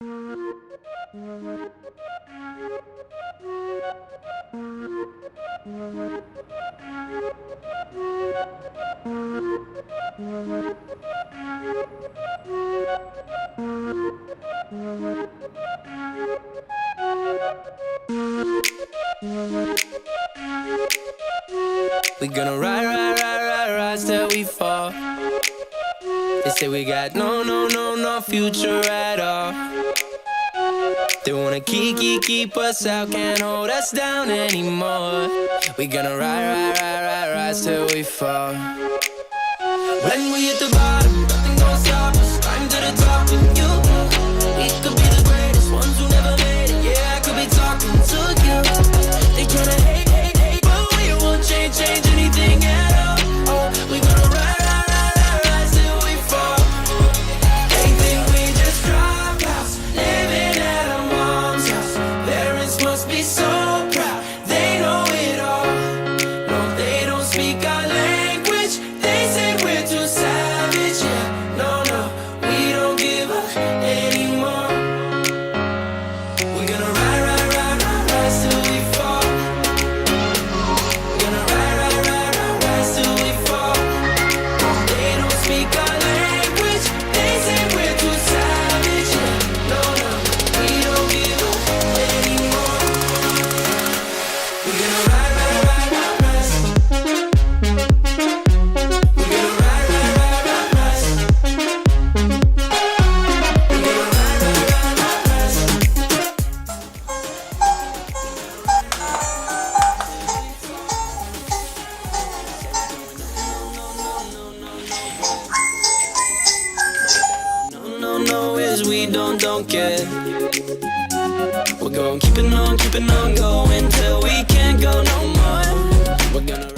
We gonna rise till we fall. They say we got no future at all. They wanna keep us out, can't hold us down anymore. We gonna rise till we fall. When we hit the bottom, nothing gonna stop us. Climb to the top with you. We could be the greatest ones who never made it. Yeah, I could be talking to you. They tryna hate, but we won't change anything at all. Oh, we gonna rise till we fall. They think we just drop out, living at our mom's house. Parents must be so proud, they know it all. No, they don't speak our language. They say we're too savage. Yeah, no, we don't give up anymore. We're gonna rise till we fall. We're gonna rise till we fall. They don't speak our language. They say we're too savage. Yeah, no, we don't give up anymore. We're gonna rise. We're gonna rise. No, is we don't care. We're gonna keep it on going till we can't go no more. We're gonna